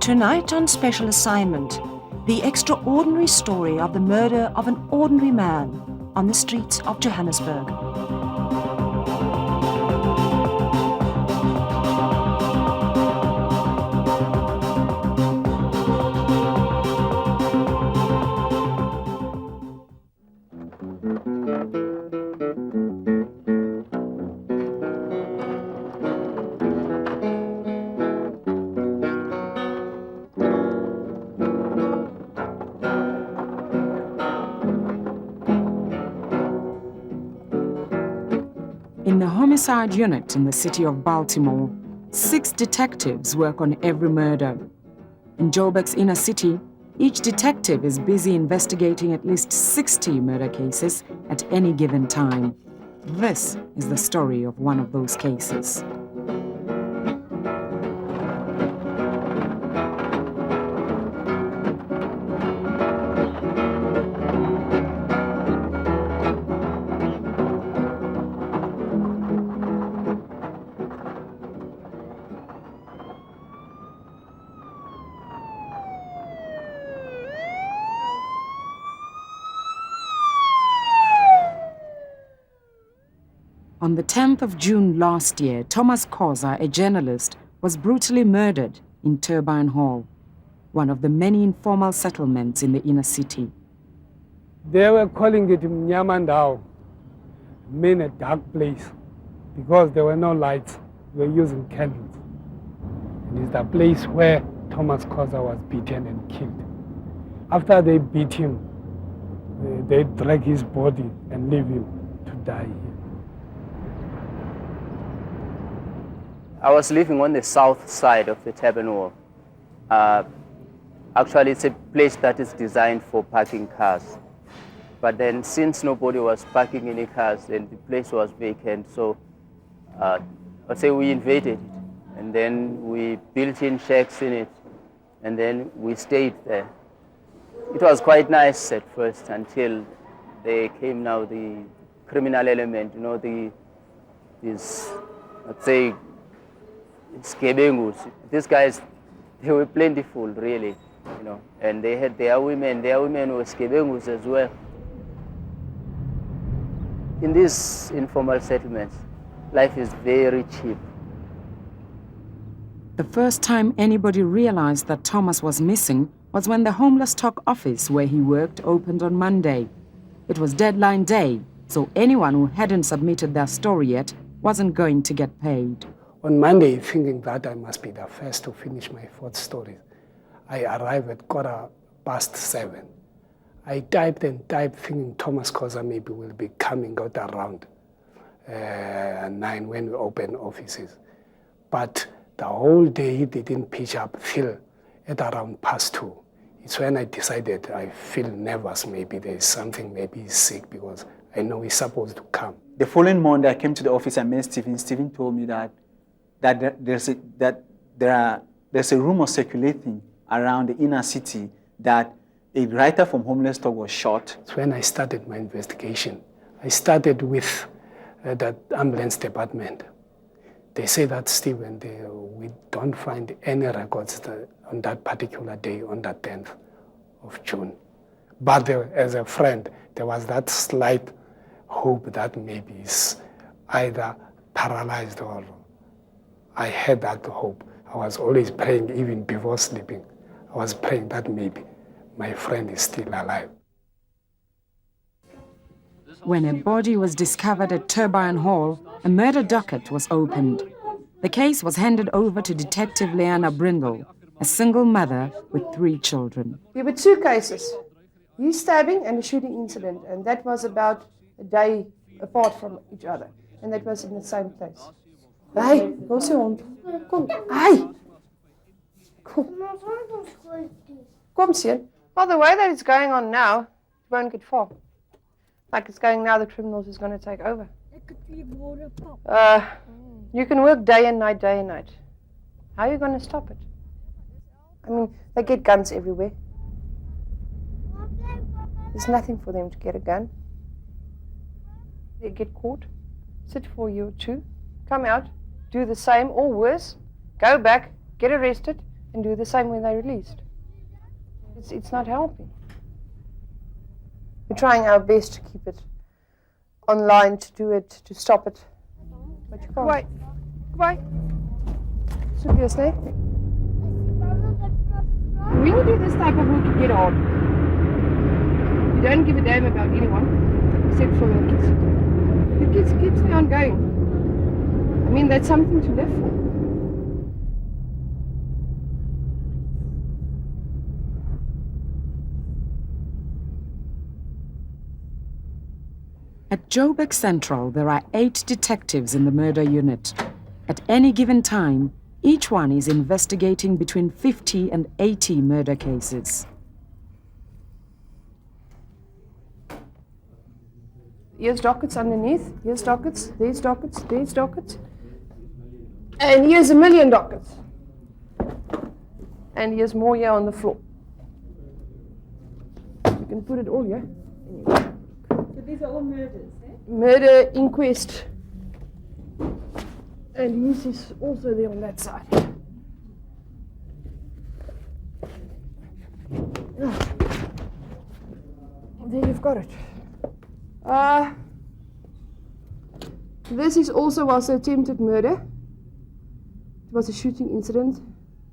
Tonight on Special Assignment, the extraordinary story of the murder of an ordinary man on the streets of Johannesburg. In the Homicide unit in the city of Baltimore, 6 detectives work on every murder. In Joburg's inner city, each detective is busy investigating at least 60 murder cases at any given time. This is the story of one of those cases. On the 10th of June last year, Thomas Khoza, a journalist, was brutally murdered in Turbine Hall, one of the many informal settlements in the inner city. They were calling it Mnyamandao, mean a dark place, because there were no lights. We were using candles. And it's the place where Thomas Khoza was beaten and killed. After they beat him, they drag his body and leave him to die here. I was living on the south side of the Turbine Wall. Actually, it's a place that is designed for parking cars. But then since nobody was parking any cars, then the place was vacant. So I'd say we invaded it. And then we built in shacks in it. And then we stayed there. It was quite nice at first until they came now, the criminal element, you know, these, let's say, Skebengus. These guys, they were plentiful, really, you know, and they had their women were Skebengus as well. In these informal settlements, life is very cheap. The first time anybody realized that Thomas was missing was when the Homeless Talk office where he worked opened on Monday. It was deadline day, so anyone who hadn't submitted their story yet wasn't going to get paid. On Monday, thinking that I must be the first to finish my 4th story, I arrived at 7:15. I typed and typed, thinking Thomas Khoza maybe will be coming out around 9 when we open offices. But the whole day he didn't pitch up till at around past 2. It's when I decided I feel nervous, maybe there's something, maybe he's sick, because I know he's supposed to come. The following Monday, I came to the office and met Stephen. Stephen told me that there's a rumor circulating around the inner city that a writer from Homeless Talk was shot. It's when I started my investigation. I started with the ambulance department. They say that, Stephen, we don't find any records on that particular day, on the 10th of June. But as a friend, there was that slight hope that maybe he's either paralyzed or I had that hope. I was always praying, even before sleeping. I was praying that maybe my friend is still alive. When a body was discovered at Turbine Hall, a murder docket was opened. The case was handed over to Detective Liana, a single mother with 3 children. There were 2 cases, a stabbing and a shooting incident, and that was about a day apart from each other, and that was in the same place. Hey, go se hond. Kom. Hey. Kom. Kom, seun. Well, the way that it's going on now, it won't get far. Like it's going now, the criminals is going to take over. You can work day and night, day and night. How are you going to stop it? I mean, they get guns everywhere. There's nothing for them to get a gun. They get caught, sit for a year or 2, come out, do the same or worse, go back, get arrested, and do the same when they're released. It's not helping. We're trying our best to keep it online, to do it, to stop it. But you can't. Wait. Goodbye. Should be a snake. When you do this type of work, you get hard. You don't give a damn about anyone, except for your kids. Your kids keeps me on going. I mean, that's something to live for. At Johannesburg Central, there are 8 detectives in the murder unit. At any given time, each one is investigating between 50 and 80 murder cases. Here's Ducketts underneath. Here's Ducketts. There's Ducketts. There's Ducketts. And here's a million Ducketts. And here's more here on the floor. You can put it all here. Anyway. So these are all murders, eh? Murder inquest. And his is also there on that side. There you've got it. This is also was attempted murder. It was a shooting incident.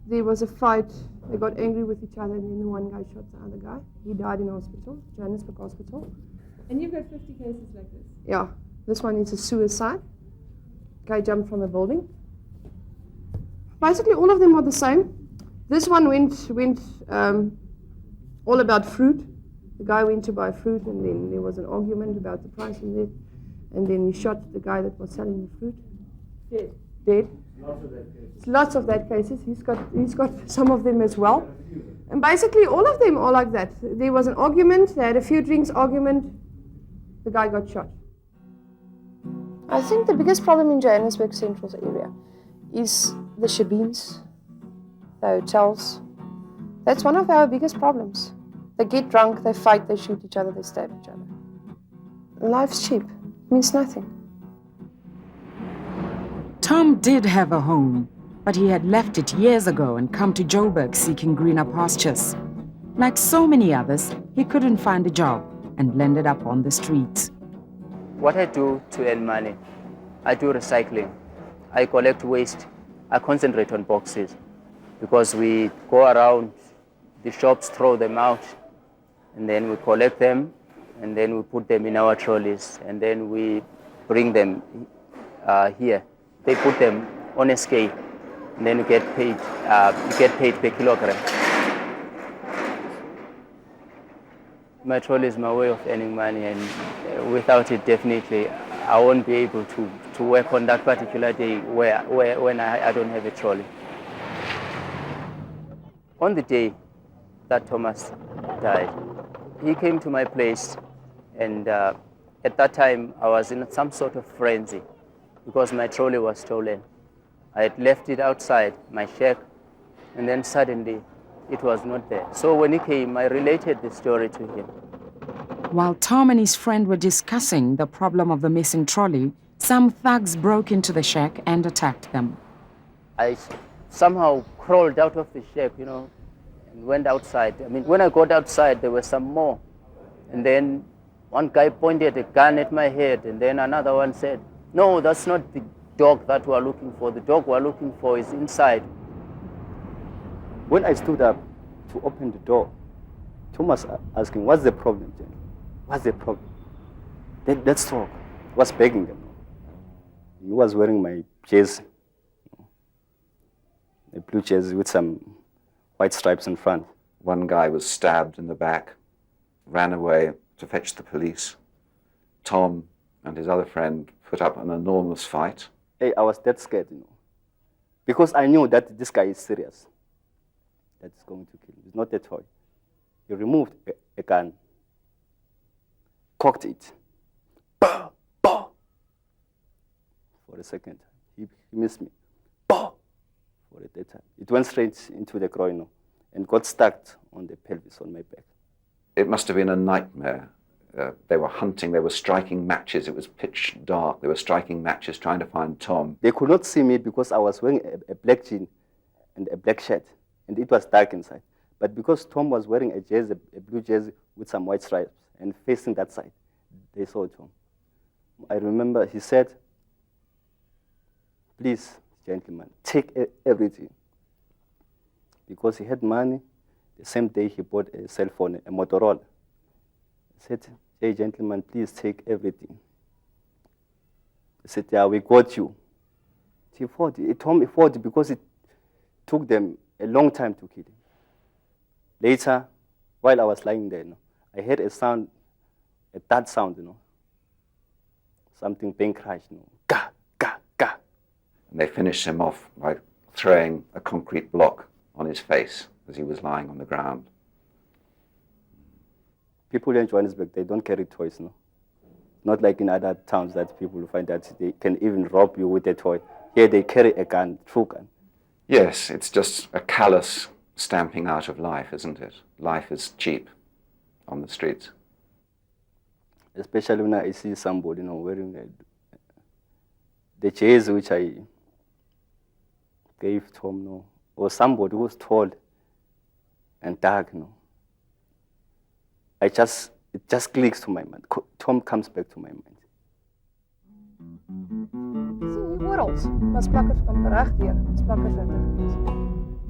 There was a fight. They got angry with each other, and then the one guy shot the other guy. He died in hospital, Johannesburg Hospital. And you've got 50 cases like this? Yeah, this one is a suicide. Guy jumped from a building. Basically, all of them are the same. This one went all about fruit. The guy went to buy fruit, and then there was an argument about the price of it. And then he shot the guy that was selling the fruit. Dead. Lots of that cases. He's got some of them as well. And basically, all of them are like that. There was an argument. They had a few drinks. Argument. The guy got shot. I think the biggest problem in Johannesburg Central's area is the shebeens, the hotels. That's one of our biggest problems. They get drunk, they fight, they shoot each other, they stab each other. Life's cheap. It means nothing. Tom did have a home, but he had left it years ago and come to Joburg seeking greener pastures. Like so many others, he couldn't find a job and landed up on the streets. What I do to earn money, I do recycling. I collect waste. I concentrate on boxes because we go around the shops, throw them out, and then we collect them, and then we put them in our trolleys, and then we bring them here. They put them on a scale, and then you get paid per kilogram. My trolley is my way of earning money, and without it, definitely, I won't be able to work on that particular day when I don't have a trolley. On the day that Thomas died, he came to my place, and at that time, I was in some sort of frenzy because my trolley was stolen. I had left it outside my shack, and then suddenly, it was not there. So when he came, I related the story to him. While Tom and his friend were discussing the problem of the missing trolley, some thugs broke into the shack and attacked them. I somehow crawled out of the shack, and went outside. I mean, when I got outside, there were some more. And then one guy pointed a gun at my head, and then another one said, "No, that's not the dog that we're looking for. The dog we're looking for is inside." When I stood up to open the door, Thomas asking, "What's the problem, Jen? What's the problem?" Then let's talk. I was begging him. He was wearing my jersey, a blue jersey with some white stripes in front. One guy was stabbed in the back, ran away to fetch the police. Tom and his other friend put up an enormous fight. Hey, I was dead scared, because I knew that this guy is serious. That's going to kill him. It's not a toy. He removed a gun, cocked it, bah, bah. For the second time. He missed me, bah, for the third time. It went straight into the groin and got stuck on the pelvis on my back. It must have been a nightmare. They were hunting, they were striking matches. It was pitch dark. They were striking matches trying to find Tom. They could not see me because I was wearing a black jean and a black shirt and it was dark inside. But because Tom was wearing a jersey, a blue jersey with some white stripes, and facing that side, they saw Tom. I remember he said, "Please, gentlemen, take everything." Because he had money, the same day he bought a cell phone, a Motorola. He said, "Hey, gentlemen, please take everything." He said, "Yeah, we got you." He fought. Tom fought because it took them a long time to kill him. Later, while I was lying there, I heard a sound, a thud sound, something being crushed, Ga, ga, ga. And they finished him off by throwing a concrete block on his face as he was lying on the ground. People in Johannesburg, they don't carry toys, Not like in other towns that people find that they can even rob you with a toy. Here they carry a gun, true gun. Yes, it's just a callous stamping out of life, isn't it? Life is cheap on the streets. Especially when I see somebody, wearing the jersey which I gave Tom, or somebody who's tall and dark, it just clicks to my mind. Tom comes back to my mind.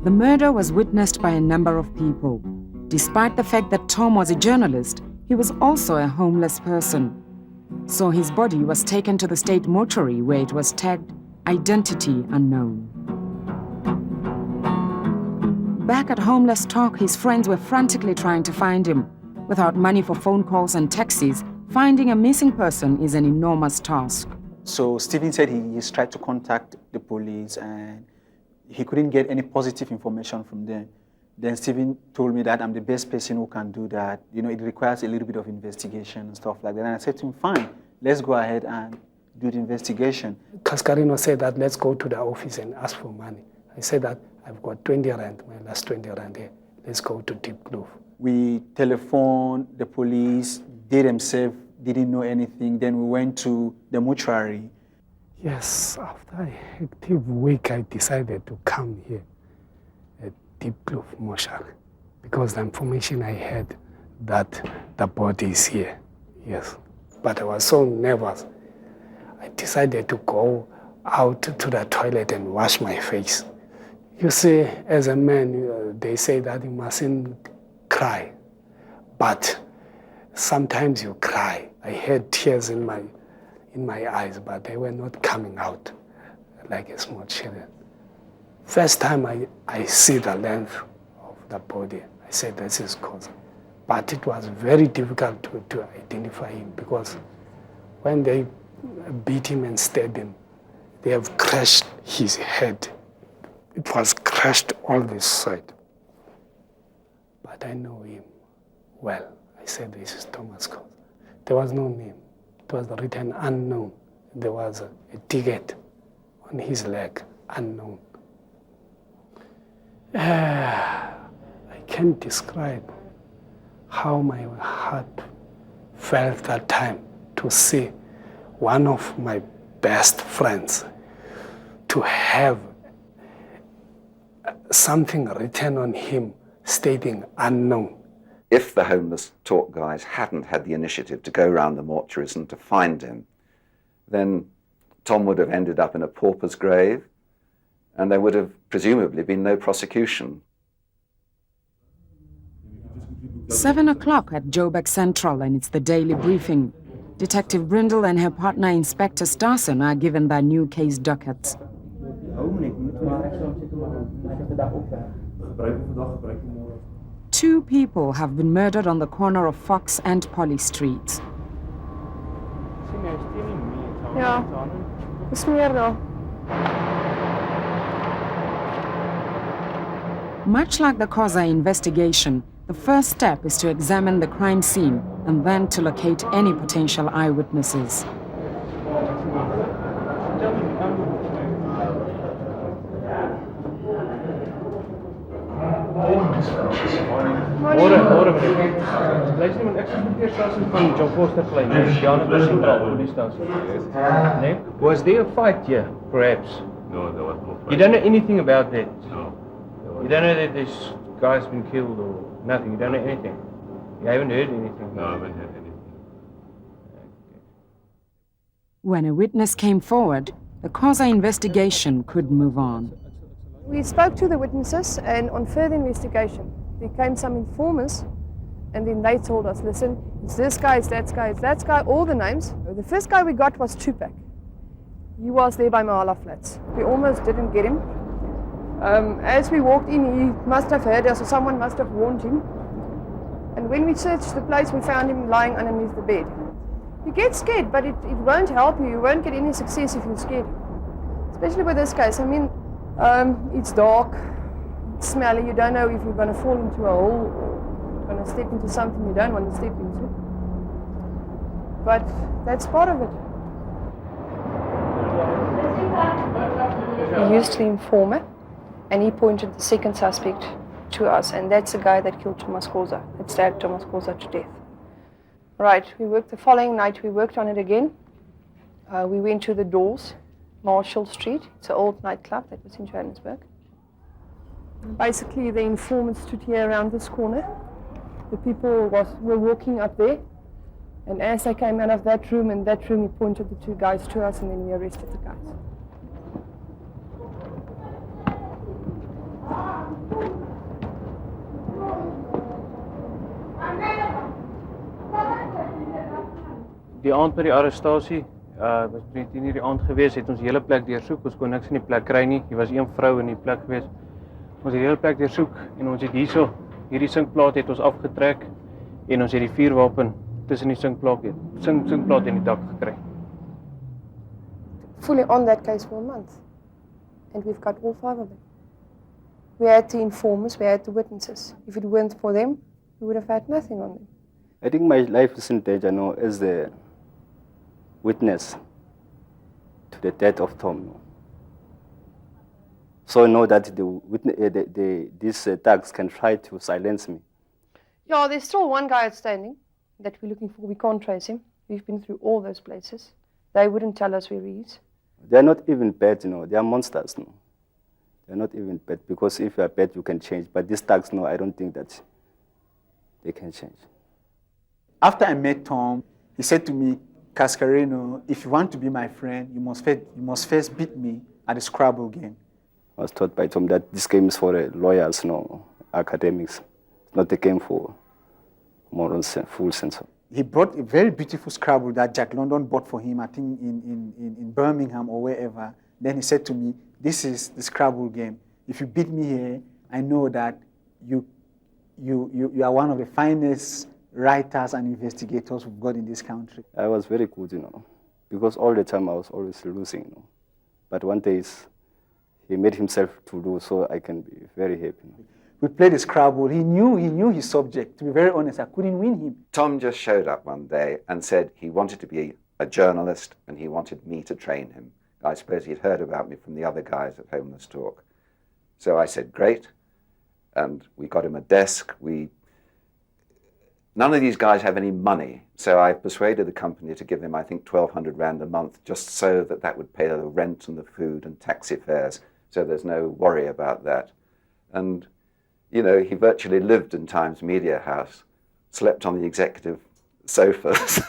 The murder was witnessed by a number of people. Despite the fact that Tom was a journalist, he was also a homeless person. So his body was taken to the state mortuary where it was tagged "Identity Unknown." Back at Homeless Talk, his friends were frantically trying to find him. Without money for phone calls and taxis, finding a missing person is an enormous task. So Stephen said he's tried to contact the police and he couldn't get any positive information from them. Then Stephen told me that I'm the best person who can do that. It requires a little bit of investigation and stuff like that. And I said to him, fine, let's go ahead and do the investigation. Cascarino said that let's go to the office and ask for money. I said that I've got 20 rand, my last 20 rand here. Let's go to Deep Kloof. We Telephoned the police, they themselves didn't know anything. Then we went to the mortuary. Yes, after a hectic week, I decided to come here at Deep Kloof mortuary because the information I had that the body is here, yes. But I was so nervous. I decided to go out to the toilet and wash my face. You see, as a man, they say that you mustn't cry, but sometimes you cry. I had tears in my eyes, but they were not coming out like a small children. First time I see the length of the body, I said, this is Khoza. But it was very difficult to identify him because when they beat him and stabbed him, they have crushed his head. It was crushed all this side. But I know him well. I said, this is Thomas Khoza. There was no name. It was written unknown. There was a ticket on his leg, unknown. I can't describe how my heart felt that time to see one of my best friends to have something written on him stating unknown. If the Homeless Talk guys hadn't had the initiative to go around the mortuaries and to find him, then Tom would have ended up in a pauper's grave and there would have presumably been no prosecution. 7 o'clock at Johannesburg Central, and it's the daily briefing. Detective Brindle and her partner Inspector Starson are given their new case Ducketts. 2 people have been murdered on the corner of Fox and Polly Streets. Ja, is meer daar. Much like the Khoza investigation, the first step is to examine the crime scene and then to locate any potential eyewitnesses. Môre meneer. Luister man, ek is die verkeersstasie van Johannesburg Johannesburg Central police station. Nee? Was there a fight here, perhaps? No, there was no fight. You don't know anything about that? No. You don't know that this guy's been killed or nothing? You don't know anything? You haven't heard anything? No, I haven't heard anything. When a witness came forward, the Khoza investigation could move on. We spoke to the witnesses, and on further investigation, there came some informers, and then they told us, listen, it's this guy, it's that guy, it's that guy, all the names. The first guy we got was Tupac. He was there by Mahala Flats. We almost didn't get him. As we walked in, he must have heard us, or someone must have warned him. And when we searched the place, we found him lying underneath the bed. You get scared, but it won't help you. You won't get any success if you're scared. Especially with this case. I mean, it's dark, it's smelly. You don't know if you're going to fall into a hole or going to step into something you don't want to step into. But that's part of it. He used the informer, and he pointed the second suspect to us, and that's the guy that killed Thomas Khoza, that stabbed Thomas Khoza to death. Right, we worked the following night, we worked on it again. We went to the Doors, Marshall Street. It's an old nightclub that was in Johannesburg. Basically, the informant stood here around this corner. The people were walking up there, and as they came out of that room, he pointed the two guys to us, and then we arrested the guys. Die aand by die arrestasie, was 10:00 die aand gewees, het ons die hele plek deursoek, ons kon niks in die plek kry nie. Hier was een vrou in die plek gewees. Ons het die hele plek deursoek en ons het hierdie sinkplaat het ons afgetrek en ons het die vuurwapen tussen die sinkplaat en die dak gekry. Fully on that case for a month, and we've got all 5 of them. We had the informers, we had the witnesses. If it weren't for them, we would have had nothing on them. I think my life is in danger now as the witness to the death of Tom. So I know that these thugs can try to silence me. Yeah, there's still one guy outstanding that we're looking for. We can't trace him. We've been through all those places. They wouldn't tell us where he is. They're not even bad, they are monsters. They're not even bad, because if you are bad, you can change. But these thugs, I don't think that they can change. After I met Tom, he said to me, Cascareno, if you want to be my friend, you must first beat me at the Scrabble game. I was taught by Tom that this game is for lawyers, academics. It's not a game for morons and full sense. He brought a very beautiful Scrabble that Jack London bought for him, I think in Birmingham or wherever. Then he said to me, this is the Scrabble game. If you beat me here, I know that you are one of the finest writers and investigators we've got in this country. I was very good, because all the time I was always losing, But one day he made himself to lose, so I can be very happy. We played the Scrabble. He knew his subject. To be very honest, I couldn't win him. Tom just showed up one day and said he wanted to be a journalist and he wanted me to train him. I suppose he'd heard about me from the other guys at Homeless Talk. So I said, great. And we got him a desk. None of these guys have any money, so I persuaded the company to give him, I think, 1,200 Rand a month, just so that would pay the rent and the food and taxi fares, so there's no worry about that. And, he virtually lived in Times Media House, slept on the executive sofas.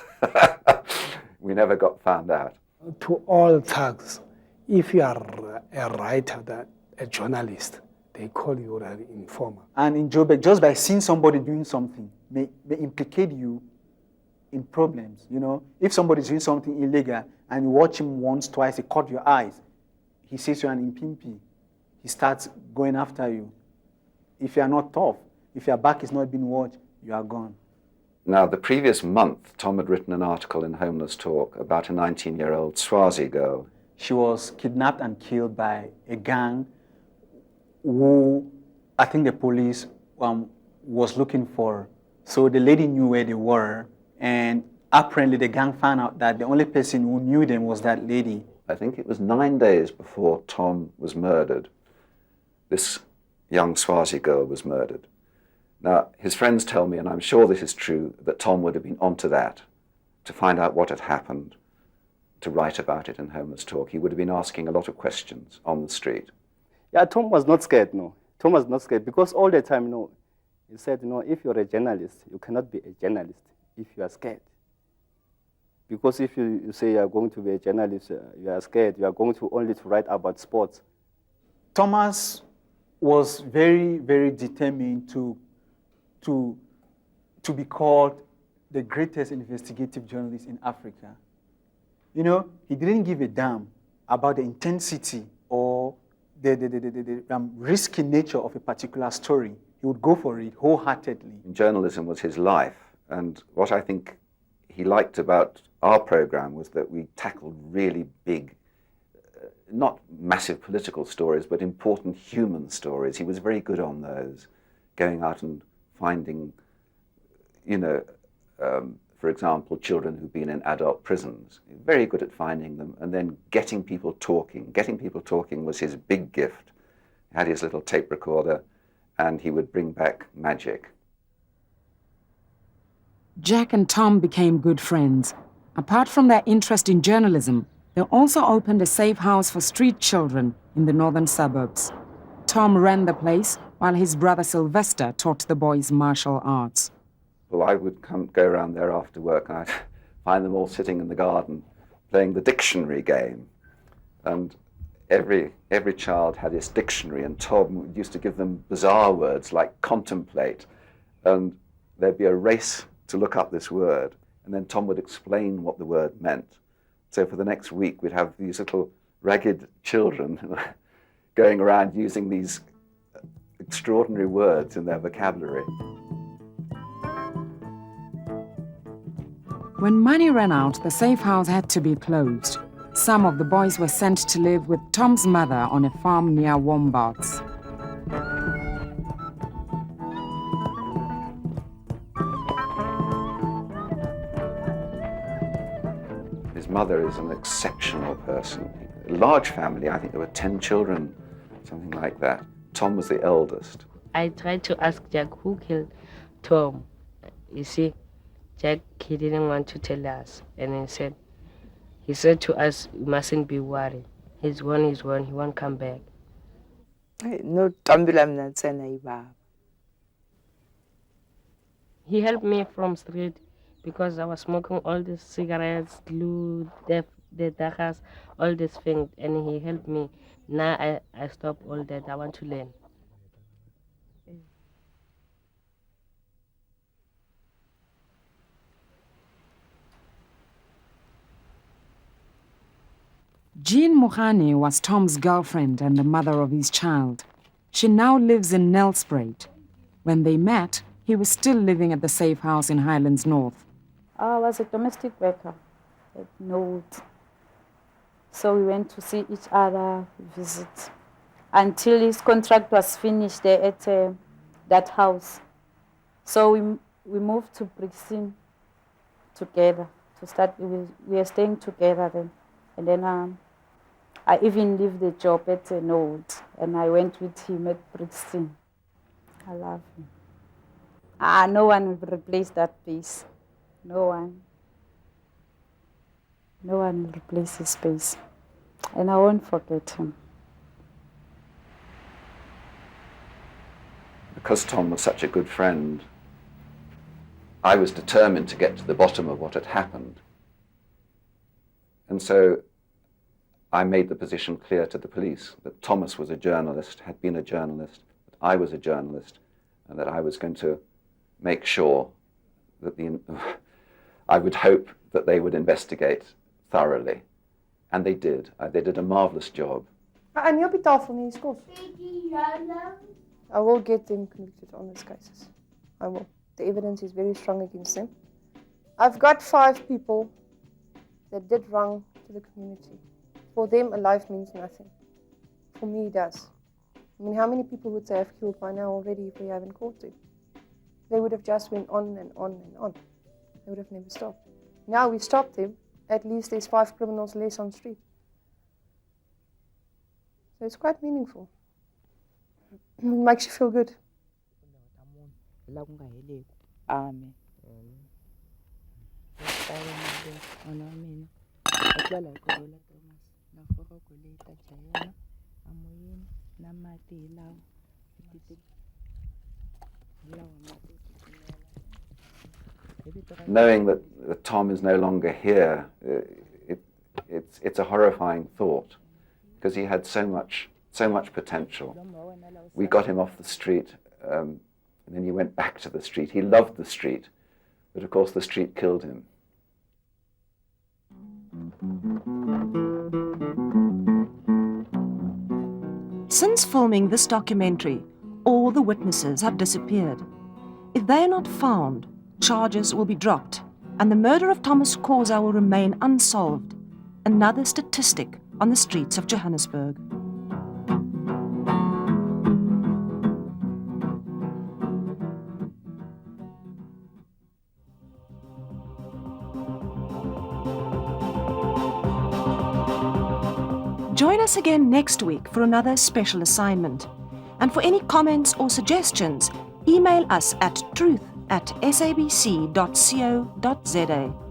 We never got found out. To all thugs, if you are a writer, a journalist, they call you an informer. And in Joburg, just by seeing somebody doing something may implicate you in problems. If somebody's doing something illegal and you watch him once, twice, he caught your eyes, he says you're an impimpi. He starts going after you. If you are not tough, if your back is not being watched, you are gone. Now, the previous month, Tom had written an article in Homeless Talk about a 19-year-old Swazi girl. She was kidnapped and killed by a gang who I think the police was looking for. So the lady knew where they were, and apparently the gang found out that the only person who knew them was that lady. I think it was 9 days before Tom was murdered. This young Swazi girl was murdered. Now, his friends tell me, and I'm sure this is true, that Tom would have been onto that to find out what had happened, to write about it in Homeless Talk. He would have been asking a lot of questions on the street. Yeah, Tom was not scared, Thomas not scared because all the time, he said, if you're a journalist, you cannot be a journalist if you are scared. Because if you say you are going to be a journalist, you are scared, you are going to only to write about sports. Thomas was very, very determined to be called the greatest investigative journalist in Africa. He didn't give a damn about the intensity or the risky nature of a particular story. He would go for it wholeheartedly. Journalism was his life, and what I think he liked about our program was that we tackled really big, not massive political stories, but important human stories. He was very good on those, going out and finding, for example, children who've been in adult prisons. Very good at finding them, and then getting people talking. Getting people talking was his big gift. He had his little tape recorder, and he would bring back magic. Jack and Tom became good friends. Apart from their interest in journalism, they also opened a safe house for street children in the northern suburbs. Tom ran the place, while his brother Sylvester taught the boys martial arts. Well, I would go around there after work, and I'd find them all sitting in the garden playing the dictionary game. And every child had his dictionary, and Tom used to give them bizarre words like contemplate, and there'd be a race to look up this word, and then Tom would explain what the word meant. So for the next week, we'd have these little ragged children going around using these extraordinary words in their vocabulary. When money ran out, the safe house had to be closed. Some of the boys were sent to live with Tom's mother on a farm near Wombats. His mother is an exceptional person. A large family, I think there were 10 children, something like that. Tom was the eldest. I tried to ask Jack who killed Tom. You see, Jack, he didn't want to tell us. And he said to us, we mustn't be worried. He's gone, he won't come back. No, He helped me from street because I was smoking all these cigarettes, glue, the Ducketts, all these things, and he helped me. Now I stopped all that. I want to learn. Jean Mohane was Tom's girlfriend and the mother of his child. She now lives in Nelspruit. When they met, he was still living at the safe house in Highlands North. I was a domestic worker at Node. So we went to see each other, visit, until his contract was finished there at that house. So we moved to Brixton together to start. We were staying together then. And then I even left the job at Node, and I went with him at Brixton. I love him. No one will replace that place. No one. No one will replace his space. And I won't forget him. Because Tom was such a good friend, I was determined to get to the bottom of what had happened. And so I made the position clear to the police that Thomas was a journalist, had been a journalist, that I was a journalist, and that I was going to make sure that I would hope that they would investigate thoroughly. And they did. They did a marvelous job. I will get them convicted on these cases. I will. The evidence is very strong against them. I've got 5 people that did wrong to the community. For them, a life means nothing. For me, it does. I mean, how many people would they have killed by now already if we haven't caught them? They would have just went on and on and on. They would have never stopped. Now we stopped them, at least there's 5 criminals less on the street. So it's quite meaningful. It makes you feel good. Amen. Knowing that Tom is no longer here, it's a horrifying thought, because he had so much potential. We got him off the street, and then he went back to the street. He loved the street, but of course the street killed him. Since filming this documentary, all the witnesses have disappeared. If they are not found, charges will be dropped, and the murder of Thomas Khoza will remain unsolved, another statistic on the streets of Johannesburg. Join us again next week for another special assignment. And for any comments or suggestions, email us at truth@sabc.co.za.